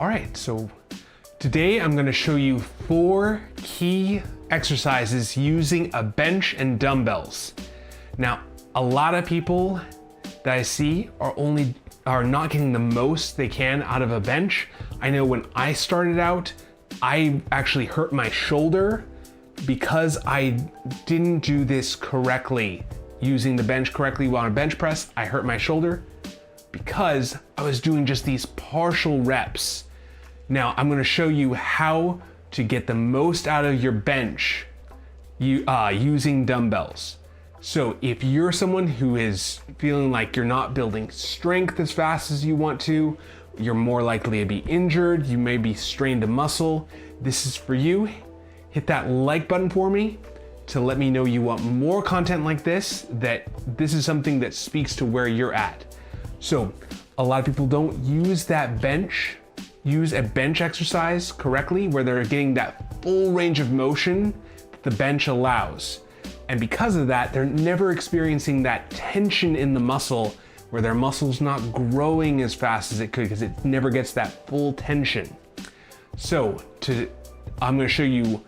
All right, so today I'm gonna show you 4 key exercises using a bench and dumbbells. Now, a lot of people that I see are not getting the most they can out of a bench. I know when I started out, I actually hurt my shoulder because I didn't do this correctly. Using the bench correctly while on a bench press, I hurt my shoulder because I was doing just these partial reps. Now I'm gonna show you how to get the most out of your bench using dumbbells. So if you're someone who is feeling like you're not building strength as fast as you want to, you're more likely to be injured, you may be strained a muscle, this is for you. Hit that like button for me to let me know you want more content like this, that this is something that speaks to where you're at. So a lot of people don't use a bench exercise correctly where they're getting that full range of motion that the bench allows. And because of that, they're never experiencing that tension in the muscle where their muscle's not growing as fast as it could because it never gets that full tension. So I'm gonna show you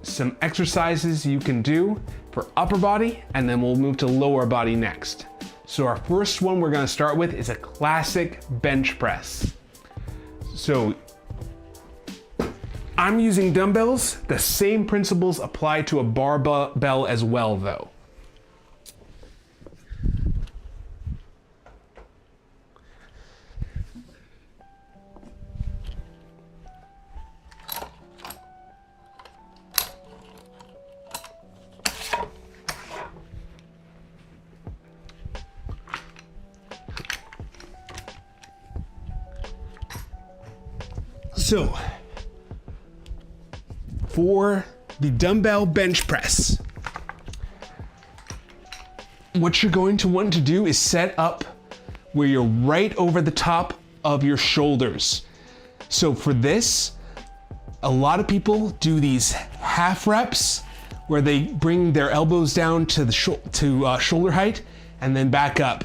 some exercises you can do for upper body, and then we'll move to lower body next. So our first one we're gonna start with is a classic bench press. So I'm using dumbbells. The same principles apply to a barbell as well though. So, for the dumbbell bench press, what you're going to want to do is set up where you're right over the top of your shoulders. So for this, a lot of people do these half reps where they bring their elbows down to the shoulder height and then back up.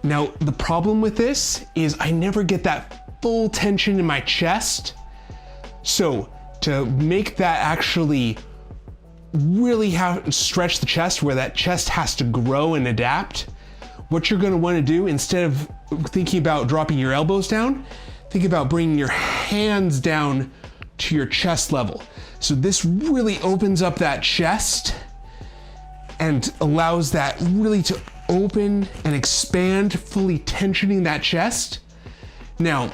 Now, the problem with this is I never get that full tension in my chest. So to make that actually really stretch the chest where that chest has to grow and adapt, what you're gonna wanna do, instead of thinking about dropping your elbows down, think about bringing your hands down to your chest level. So this really opens up that chest and allows that really to open and expand, fully tensioning that chest. Now,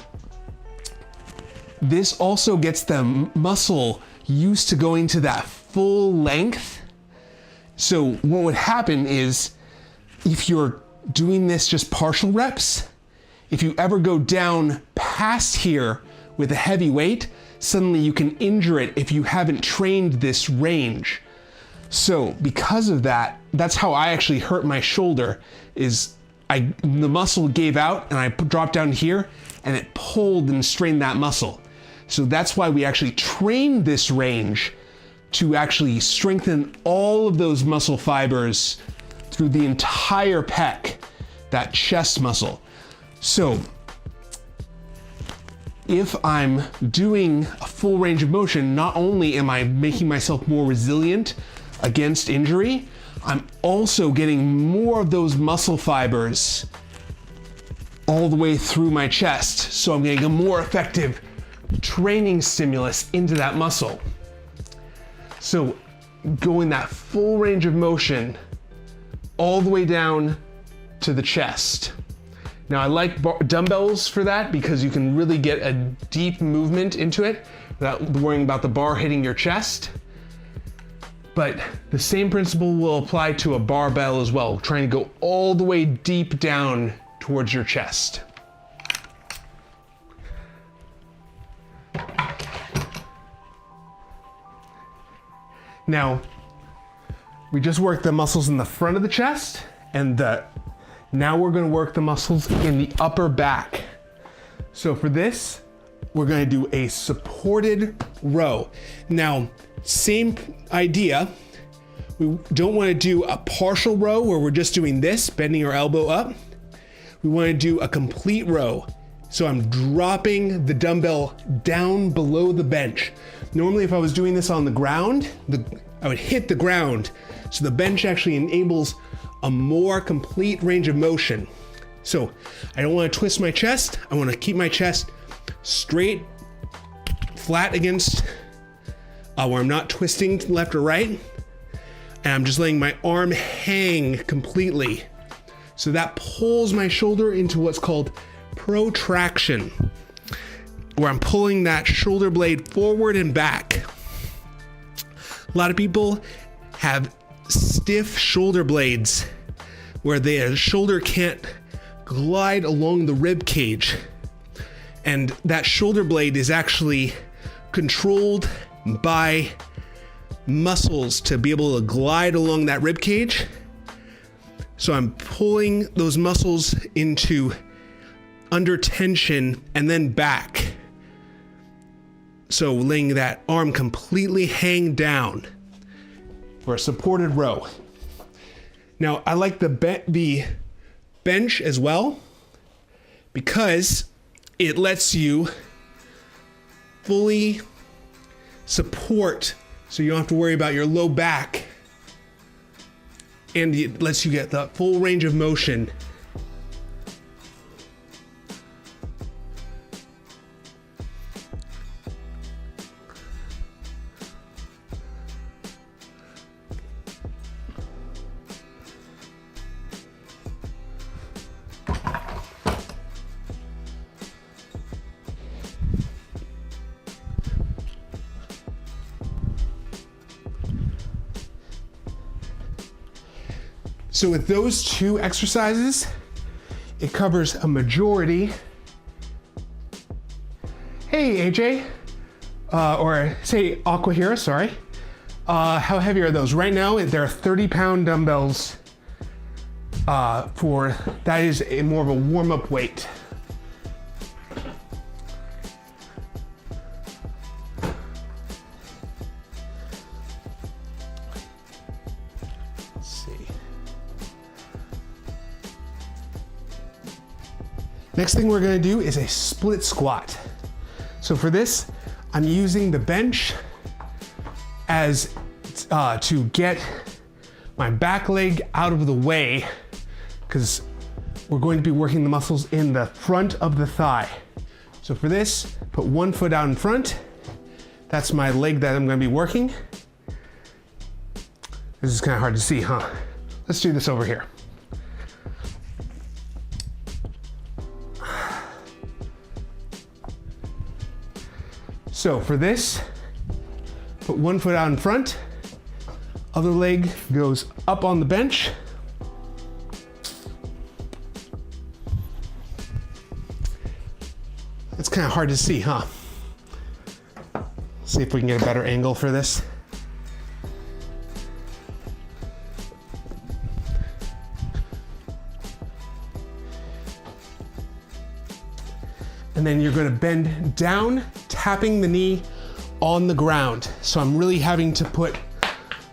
this also gets the muscle used to going to that full length. So what would happen is, if you're doing this just partial reps, if you ever go down past here with a heavy weight, suddenly you can injure it if you haven't trained this range. So because of that, that's how I actually hurt my shoulder, is the muscle gave out and I dropped down here and it pulled and strained that muscle. So that's why we actually train this range to actually strengthen all of those muscle fibers through the entire pec, that chest muscle. So if I'm doing a full range of motion, not only am I making myself more resilient against injury, I'm also getting more of those muscle fibers all the way through my chest. So I'm getting a more effective training stimulus into that muscle. So going that full range of motion all the way down to the chest. Now I like dumbbells for that because you can really get a deep movement into it without worrying about the bar hitting your chest. But the same principle will apply to a barbell as well, trying to go all the way deep down towards your chest. Now, we just worked the muscles in the front of the chest, and now we're gonna work the muscles in the upper back. So for this, we're gonna do a supported row. Now, same idea. We don't wanna do a partial row where we're just doing this, bending our elbow up. We wanna do a complete row. So I'm dropping the dumbbell down below the bench. Normally if I was doing this on the ground, I would hit the ground. So the bench actually enables a more complete range of motion. So I don't want to twist my chest. I want to keep my chest straight, flat against where I'm not twisting left or right. And I'm just letting my arm hang completely. So that pulls my shoulder into what's called protraction, where I'm pulling that shoulder blade forward and back. A lot of people have stiff shoulder blades where their shoulder can't glide along the rib cage. And that shoulder blade is actually controlled by muscles to be able to glide along that rib cage. So I'm pulling those muscles into under tension and then back. So letting that arm completely hang down for a supported row. Now I like the bench as well because it lets you fully support, so you don't have to worry about your low back, and it lets you get the full range of motion. So with those two exercises, it covers a majority. Hey AJ, or say Aqua here, sorry. How heavy are those? Right now, they're 30-pound dumbbells. That is more of a warm-up weight. Next thing we're gonna do is a split squat. So for this, I'm using the bench as to get my back leg out of the way, because we're going to be working the muscles in the front of the thigh. So for this, put one foot out in front. That's my leg that I'm gonna be working. This is kind of hard to see, huh? Let's do this over here. So for this, put one foot out in front, other leg goes up on the bench. It's kind of hard to see, huh? See if we can get a better angle for this. And then you're gonna bend down, tapping the knee on the ground. So I'm really having to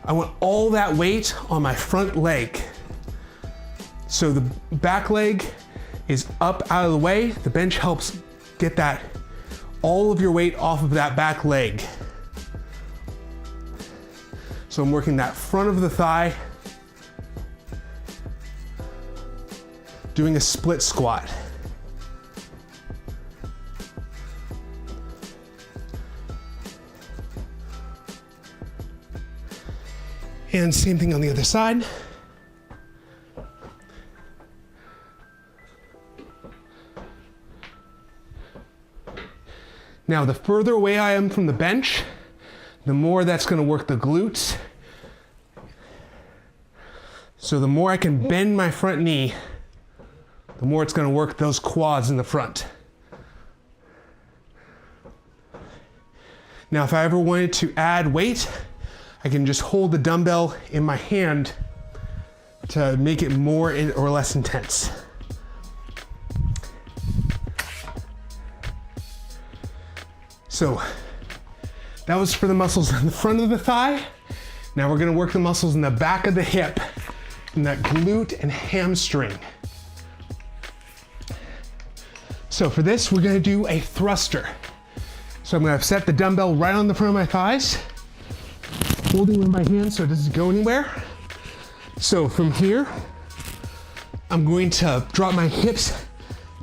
I want all that weight on my front leg. So the back leg is up out of the way. The bench helps get all of your weight off of that back leg. So I'm working that front of the thigh, doing a split squat. And same thing on the other side. Now, the further away I am from the bench, the more that's going to work the glutes. So the more I can bend my front knee, the more it's going to work those quads in the front. Now, if I ever wanted to add weight, I can just hold the dumbbell in my hand to make it more or less intense. So that was for the muscles in the front of the thigh. Now we're gonna work the muscles in the back of the hip, in that glute and hamstring. So for this, we're gonna do a thruster. So I'm gonna set the dumbbell right on the front of my thighs, holding it with my hands so it doesn't go anywhere. So from here, I'm going to drop my hips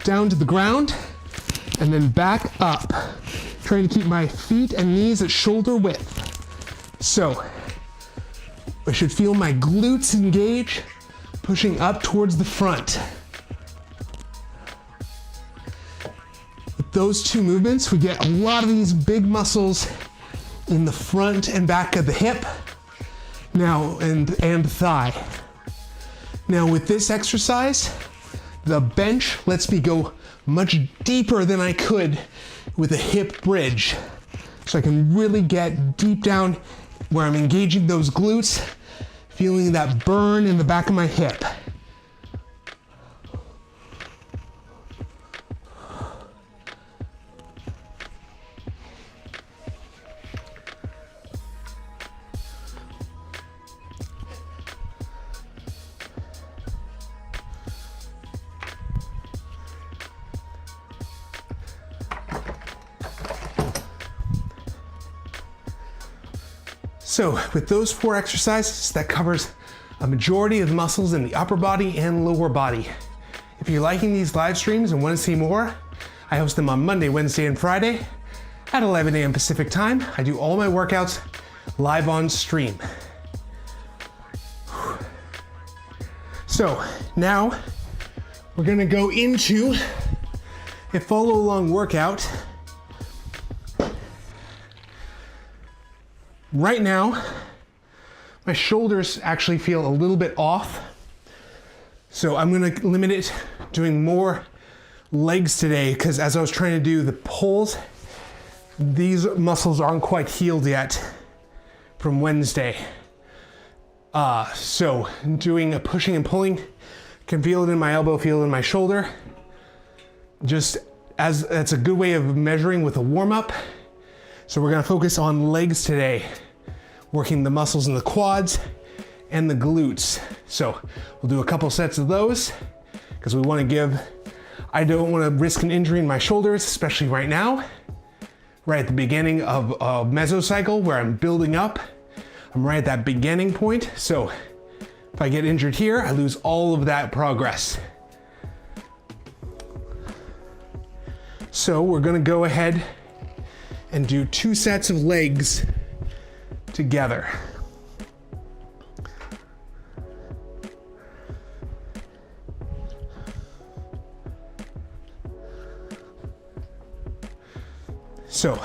down to the ground and then back up, trying to keep my feet and knees at shoulder width. So I should feel my glutes engage, pushing up towards the front. With those two movements, we get a lot of these big muscles in the front and back of the hip now and thigh. Now with this exercise, the bench lets me go much deeper than I could with a hip bridge. So I can really get deep down where I'm engaging those glutes, feeling that burn in the back of my hip. So with those 4 exercises, that covers a majority of the muscles in the upper body and lower body. If you're liking these live streams and want to see more, I host them on Monday, Wednesday, and Friday at 11 a.m. Pacific time. I do all my workouts live on stream. So now we're gonna go into a follow along workout. Right now, my shoulders actually feel a little bit off. So I'm gonna limit it doing more legs today because as I was trying to do the pulls, these muscles aren't quite healed yet from Wednesday. So doing a pushing and pulling, can feel it in my elbow, feel it in my shoulder. Just as that's a good way of measuring with a warm up. So we're gonna focus on legs today, working the muscles in the quads and the glutes. So we'll do a couple sets of those because we wanna I don't wanna risk an injury in my shoulders, especially right now, right at the beginning of a mesocycle where I'm building up. I'm right at that beginning point. So if I get injured here, I lose all of that progress. So we're gonna go ahead and do 2 sets of legs together. So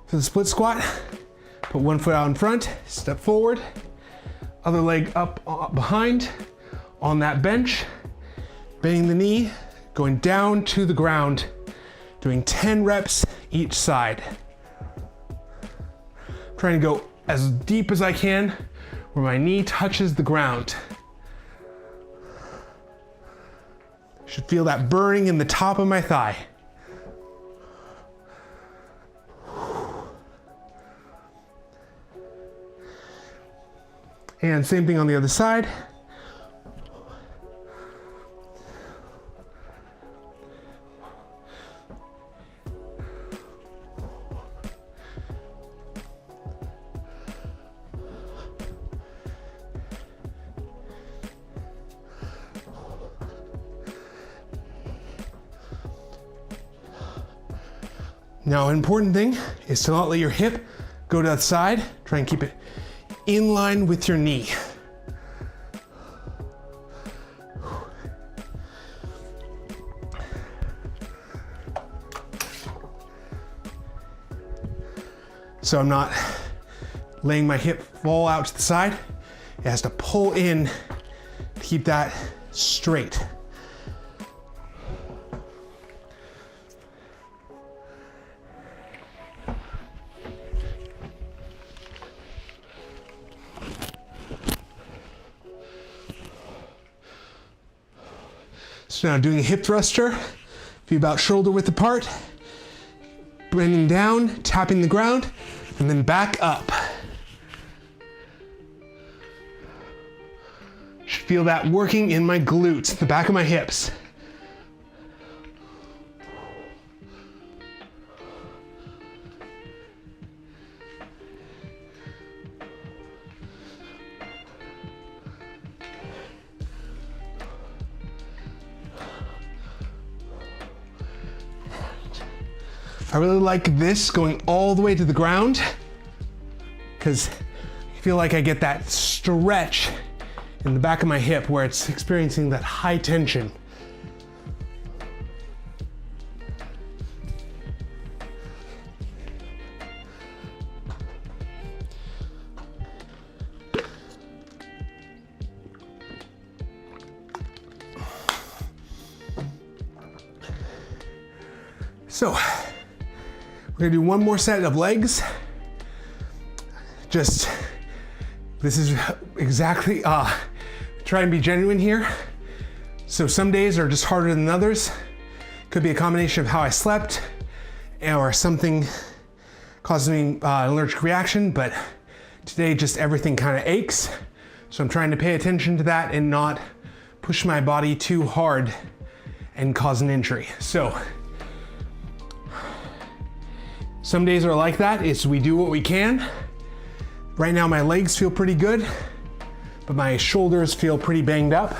for the split squat, put one foot out in front, step forward, other leg up behind on that bench, bending the knee, going down to the ground, doing 10 reps each side. Trying to go as deep as I can where my knee touches the ground. Should feel that burning in the top of my thigh. And same thing on the other side. Now, an important thing is to not let your hip go to that side. Try and keep it in line with your knee. So I'm not letting my hip fall out to the side. It has to pull in to keep that straight. So now doing a hip thruster, be about shoulder width apart, bending down, tapping the ground, and then back up. Should feel that working in my glutes, the back of my hips. I really like this going all the way to the ground because I feel like I get that stretch in the back of my hip where it's experiencing that high tension. So we're gonna do one more set of legs. This is exactly, try and be genuine here. So some days are just harder than others. Could be a combination of how I slept or something causing me an allergic reaction, but today just everything kind of aches. So I'm trying to pay attention to that and not push my body too hard and cause an injury. So some days are like that. We do what we can. Right now my legs feel pretty good, but my shoulders feel pretty banged up.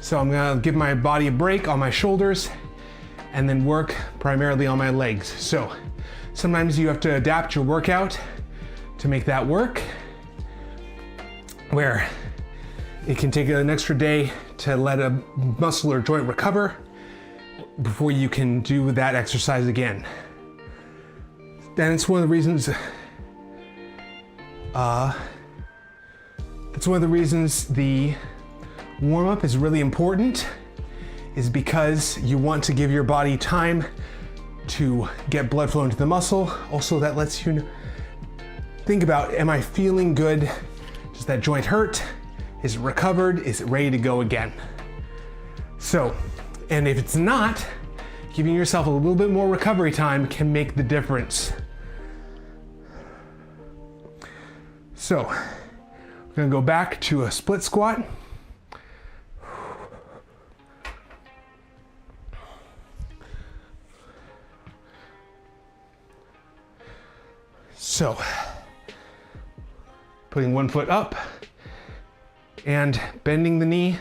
So I'm gonna give my body a break on my shoulders and then work primarily on my legs. So sometimes you have to adapt your workout to make that work, where it can take an extra day to let a muscle or joint recover before you can do that exercise again. And it's one of the reasons the warm-up is really important, is because you want to give your body time to get blood flow into the muscle. Also, that lets you think about, am I feeling good? Does that joint hurt? Is it recovered? Is it ready to go again? So, and if it's not, giving yourself a little bit more recovery time can make the difference. So, we're gonna go back to a split squat. So, putting one foot up and bending the knee,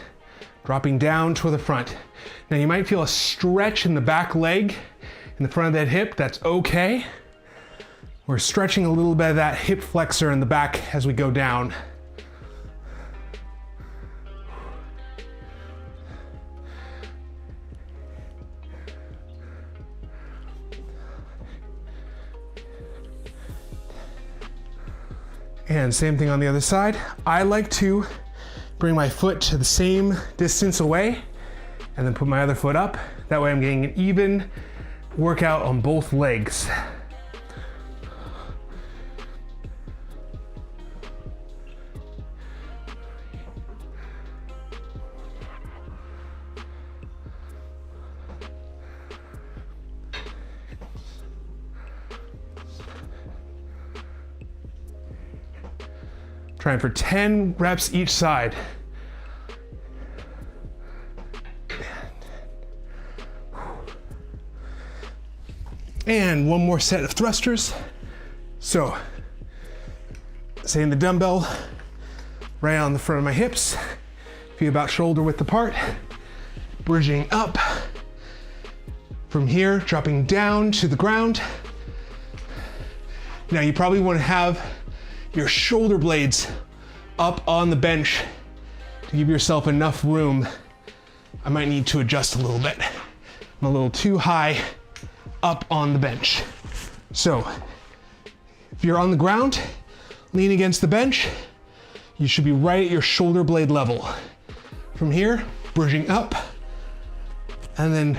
dropping down toward the front. Now you might feel a stretch in the back leg, in the front of that hip. That's okay. We're stretching a little bit of that hip flexor in the back as we go down. And same thing on the other side. I like to bring my foot to the same distance away and then put my other foot up. That way I'm getting an even workout on both legs. Trying for 10 reps each side. And one more set of thrusters. So, setting the dumbbell right on the front of my hips, feet about shoulder width apart, bridging up. From here, dropping down to the ground. Now you probably want to have your shoulder blades up on the bench to give yourself enough room. I might need to adjust a little bit. I'm a little too high up on the bench. So if you're on the ground, lean against the bench, you should be right at your shoulder blade level. From here, bridging up, and then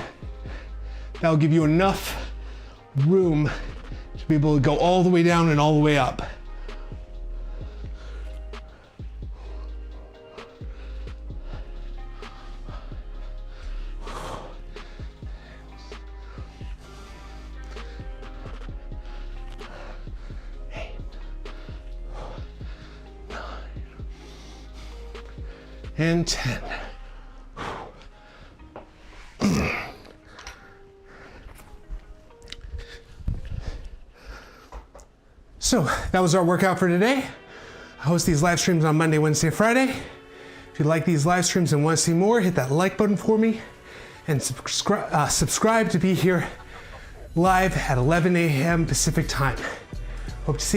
that'll give you enough room to be able to go all the way down and all the way up. And 10. So that was our workout for today. I host these live streams on Monday, Wednesday, Friday. If you like these live streams and want to see more, hit that like button for me and subscribe to be here live at 11 a.m. Pacific time. Hope to see you.